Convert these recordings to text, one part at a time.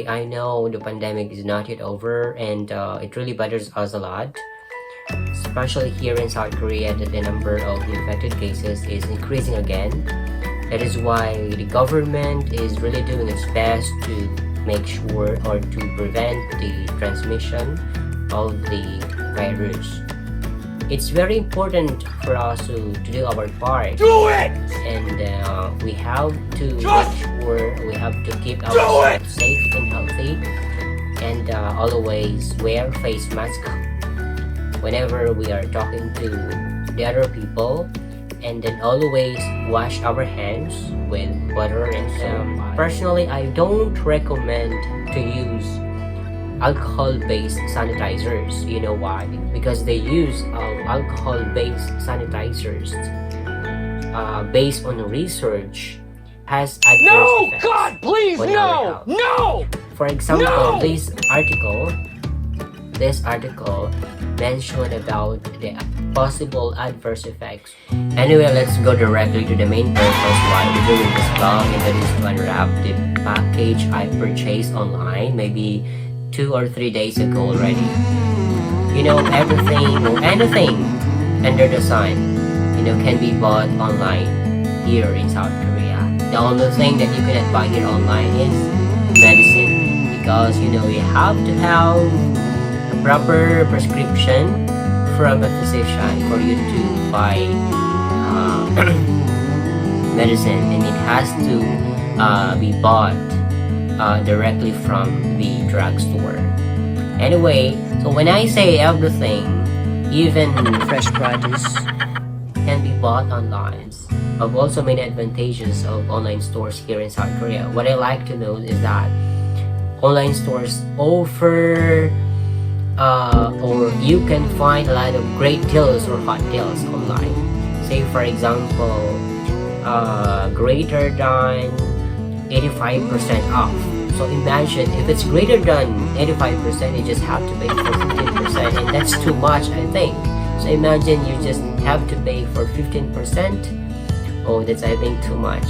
I know the pandemic is not yet over, and it really bothers us a lot, especially here in South Korea, that the number of infected cases is increasing again. That is why the government is really doing its best to make sure or to prevent the transmission of the virus. It's very important for us to do our part. Do it! And we have to make sure we have to keep ourselves safe and healthy, and always wear face mask whenever we are talking to the other people, and then always wash our hands with water and soap. Personally, I don't recommend to use alcohol-based sanitizers. You know why? Because they use alcohol-based sanitizers based on research has adverse No! effects God, please, on our no! health. No! For example, No! this article mentioned about the possible adverse effects. Anyway, let's go directly to the main purpose why we're doing this vlog, and that is to unwrap the package I purchased online maybe 2 or 3 days ago already. You know, everything or anything under the sun, you know, can be bought online here in South Korea. The only thing that you cannot buy here online is medicine, because you know you have to have a proper prescription from a physician for you to buy medicine, and it has to be bought directly from the drugstore. Anyway, so when I say everything, even fresh produce can be bought online. I've also many advantages of online stores here in South Korea. What I like to know is that online stores offer or you can find a lot of great deals or hot deals online. Say for example, greater than 85% off. So imagine if it's greater than 85%, you just have to pay for 15%, and that's too much, I think. So imagine you just have to pay for 15%. Oh, that's, I think, too much.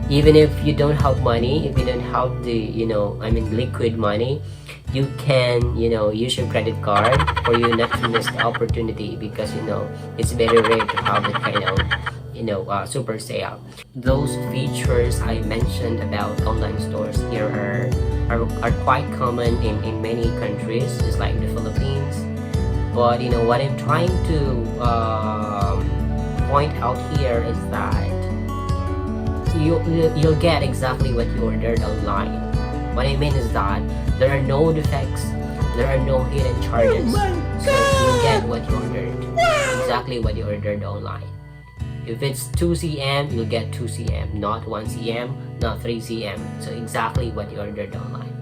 Even if you don't have money, if you don't have the, liquid money, you can, use your credit card for you not to miss the opportunity, because, it's very rare to have that kind of, super sale. Those features I mentioned about online stores here are quite common in many countries, just like the Philippines. But, what I'm trying to point out here is that you'll get exactly what you ordered online. What I mean is that there are no defects, there are no hidden charges. So you'll get what you ordered, exactly what you ordered online. If it's 2 cm, you'll get 2 cm, not 1 cm, not 3 cm. So exactly what you ordered online.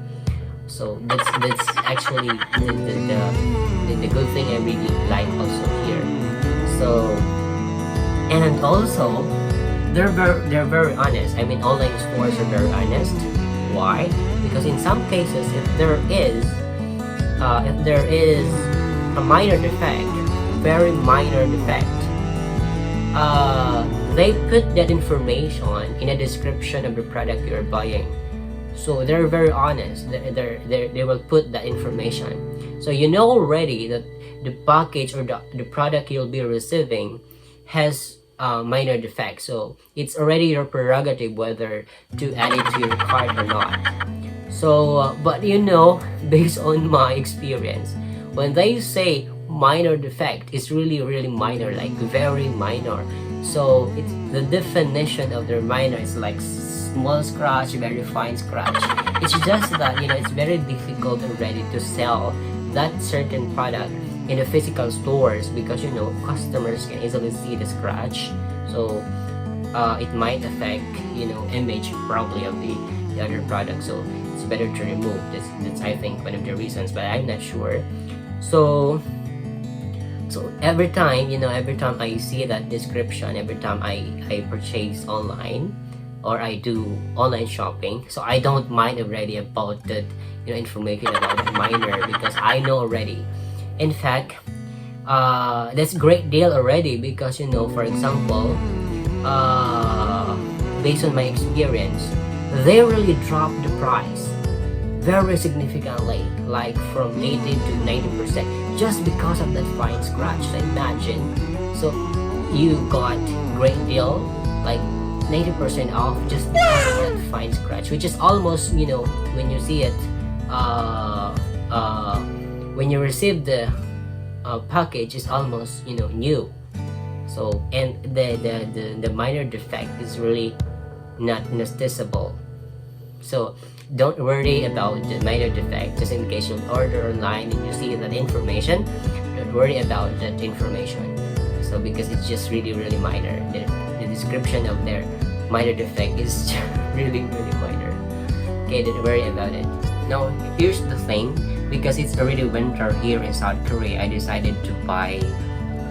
So that's actually the good thing I really like also here. So, and also they're very honest. I mean, online stores are very honest. Why? Because in some cases, if there is a minor defect, very minor defect, they put that information in a description of the product you're buying. So they're very honest. They will put that information. So you know already that the package or the product you'll be receiving has minor defects. So it's already your prerogative whether to add it to your cart or not. So, but based on my experience, when they say minor defect, it's really minor, like very minor. So it's the definition of their minor is like small scratch, very fine scratch. It's just that it's very difficult already to sell that certain product in the physical stores, because customers can easily see the scratch. So it might affect image probably of the other product. So it's better to remove. That's I think one of the reasons, but I'm not sure. So every time I see that description, every time I purchase online or I do online shopping, so I don't mind already about that information about the minor, because I know already. In fact, that's a great deal already, because for example, based on my experience, they really dropped the price. very significantly, like from 80 to 90%, just because of that fine scratch. So imagine, so you got great deal, like 90% off just because of that fine scratch, which is almost, when you see it, when you receive the package, is almost, new. So, and the minor defect is really not noticeable. So don't worry about the minor defect. Just in case you order online and you see that information, don't worry about that information. So because it's just really minor. The description of their minor defect is really minor. Okay, don't worry about it. Now here's the thing, because it's already winter here in South Korea, I decided to buy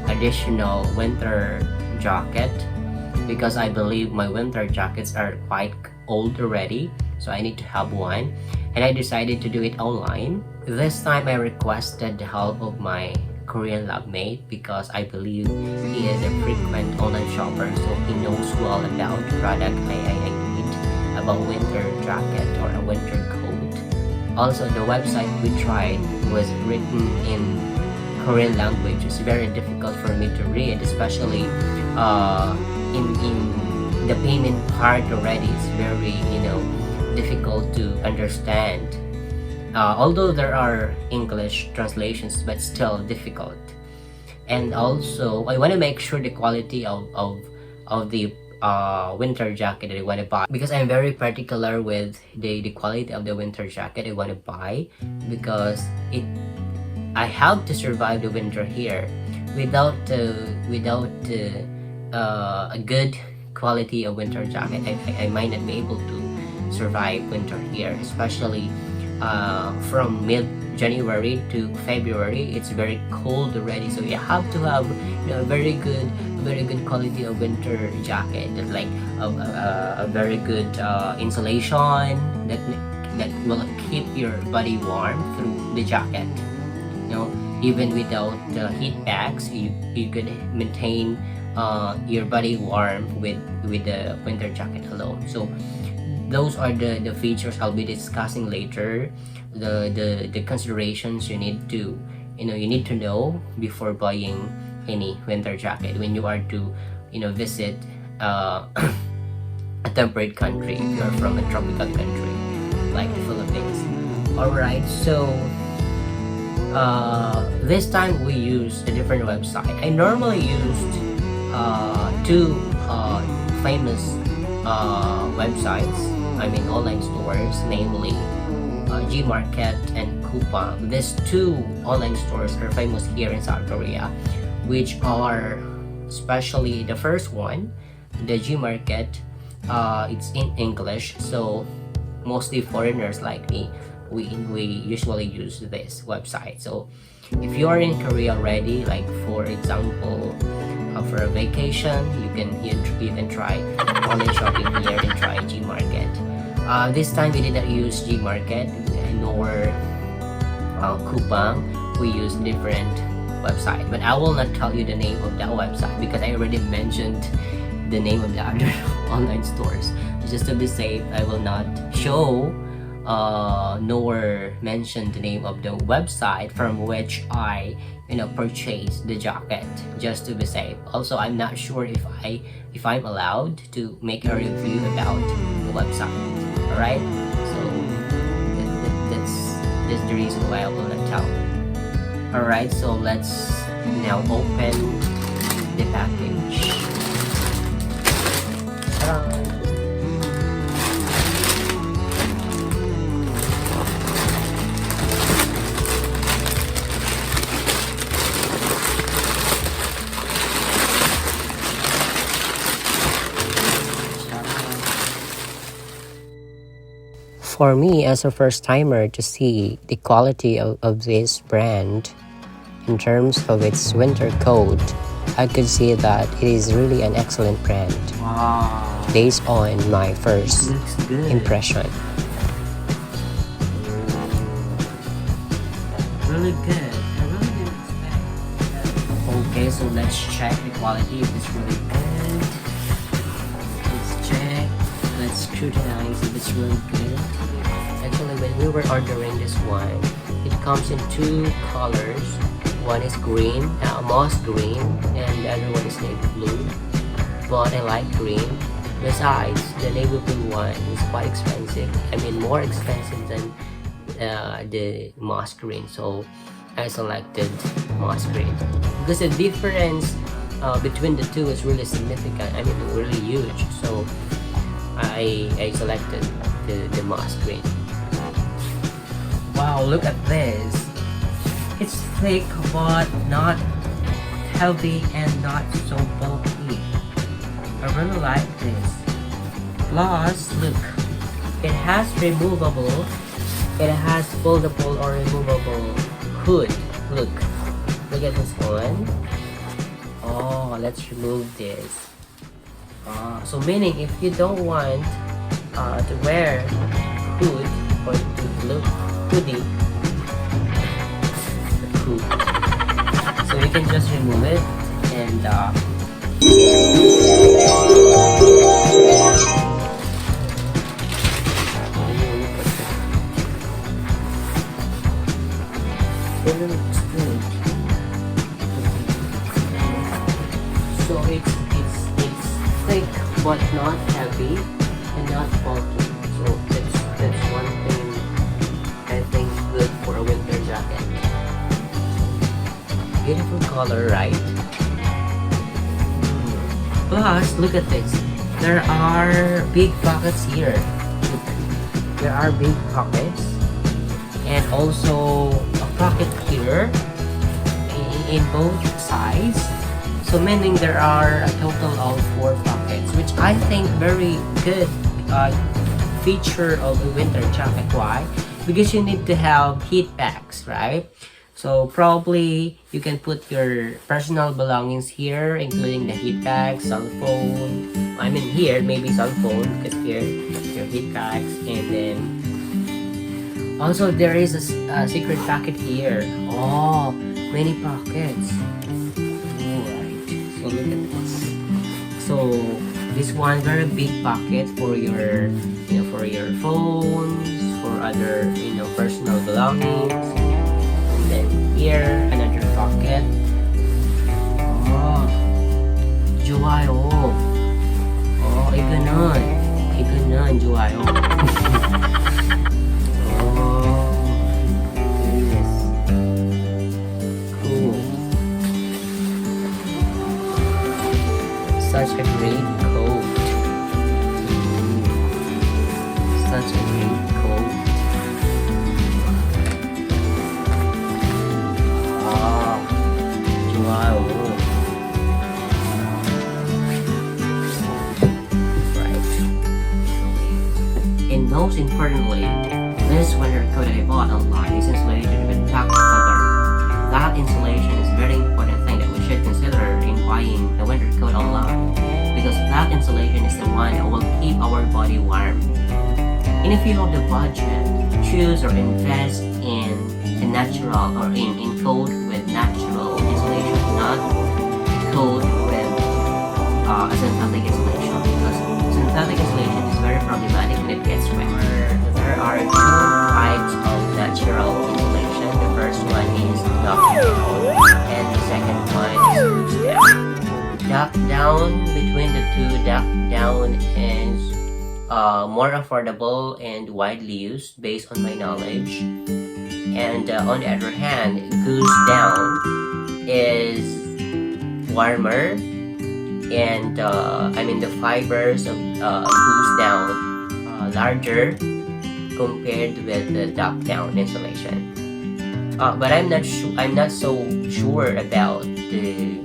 additional winter jacket, because I believe my winter jackets are quite old already, so I need to have one, and I decided to do it online. This time I requested the help of my Korean labmate, because I believe he is a frequent online shopper, so he knows well about the product I need, about winter jacket or a winter coat. Also, the website we tried was written in Korean language. It's very difficult for me to read, especially in the payment part already. It's very difficult to understand, although there are English translations, but still difficult. And also I want to make sure the quality of the winter jacket that I want to buy, because I'm very particular with the quality of the winter jacket I want to buy, because I have to survive the winter here. Without a good quality of winter jacket, I might not be able to survive winter here, especially from mid-January to February. It's very cold already, so you have to have a very good quality of winter jacket, that like a very good insulation that will keep your body warm through the jacket. Even without heat packs, you could maintain your body warm with the winter jacket alone. So those are the features I'll be discussing later, the considerations you need to know before buying any winter jacket when you are to visit a temperate country, if you are from a tropical country like the Philippines. Alright, so this time we used a different website. I normally used two famous websites, online stores, namely Gmarket and Coupang. These two online stores are famous here in South Korea, which are, especially the first one, the Gmarket, it's in English, so mostly foreigners like me, we usually use this website. So if you are in Korea already, like for example for a vacation, you can try online shopping here and try Gmarket. This time we didn't use Gmarket nor Coupang. We used different website, but I will not tell you the name of that website because I already mentioned the name of the other online stores. Just to be safe, I will not show nor mention the name of the website from which I purchased the jacket, just to be safe. Also, I'm not sure if I'm allowed to make a review about the website. Alright, so that's the reason why I will not tell. Alright, so let's now open the package. For me, as a first timer, to see the quality of this brand in terms of its winter coat, I could see that it is really an excellent brand. Wow. Based on my first impression. Really good. I really didn't expect. Okay, so let's check the quality if it's really good. Let's check. Let's scrutinize if it's really good. Actually, when we were ordering this one, it comes in two colors. One is green, moss green, and the other one is navy blue. But I like green. Besides, the navy blue one is quite expensive. I mean, more expensive than the moss green. So I selected moss green because the difference between the two is really significant. I mean, really huge. So I selected the moss green. Wow, look at this. It's thick but not heavy and not so bulky. I really like this. Plus, look, it has removable, it has foldable or removable hood. Look at this one. Oh, let's remove this. So meaning if you don't want to wear hood or to look hoodie, so you can just remove it and so it's thick but not heavy and not bulky. So that's one thing I think good for a winter jacket. Beautiful color, right? Plus, look at this. There are big pockets here. Look, there are big pockets, and also a pocket here in both sides. So meaning there are a total of 4 pockets, which I think very good feature of a winter jacket. Why? Because you need to have heat packs, right? So probably you can put your personal belongings here, including the heat packs, cell phone. I mean here, maybe cell phone, because here your heat packs, and then also there is a secret pocket here. Oh, many pockets. Alright, so look at this. So this one very big pocket for your, for your phones, for other, personal belongings. Then here, another pocket. Oh, 좋아요. Oh, 이거는 좋아요. Oh, yes. Cool. Such a great coat. Such a great coat. Wow. Right. And most importantly, this winter coat that I bought online is insulated with tack cover. That insulation is a very important thing that we should consider in buying the winter coat online, because that insulation is the one that will keep our body warm. And if you have the budget, choose or invest in a natural or in coat with natural insulation, not coat with a synthetic insulation, because synthetic insulation is very problematic when it gets wet. There are 2 types of natural insulation. The first one is duck down, and the second one is goose down. Duck down, between the two, duck down is more affordable and widely used based on my knowledge. And on the other hand, goose down is warmer, and the fibers of goose down larger compared with the duck down insulation. But I'm not so sure about the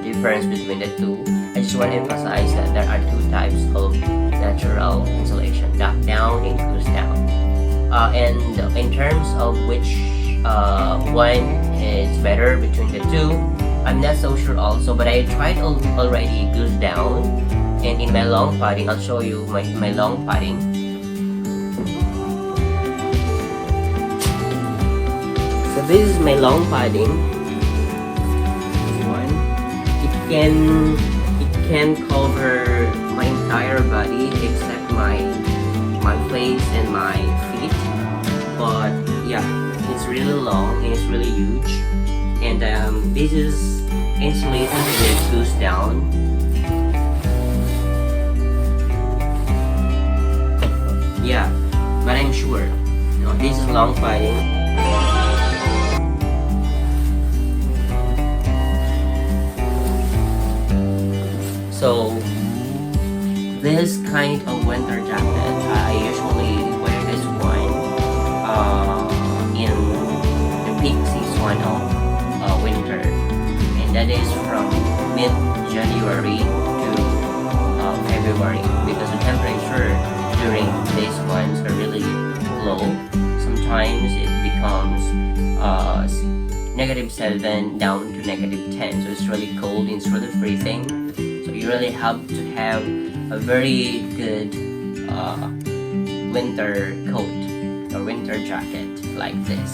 difference between the two. I just want to emphasize that there are 2 types of natural insulation: duck down and goose down. And in terms of which one is better between the two, I'm not so sure also, but I tried already goose down, and in my long padding, I'll show you my long padding. So this is my long padding. This one, it can cover my entire body except my my face and my feet. But yeah, it's really long and it's really huge. And this is insulated with goose down. Yeah, but I'm sure, this is long padding. So this kind of winter jacket, I usually wear this one in the peak season of winter, and that is from mid-January to February, because the temperature during these months are really low. Sometimes it becomes -7 down to -10, so it's really cold and it's really freezing. So you really have to have a very good winter coat or winter jacket like this.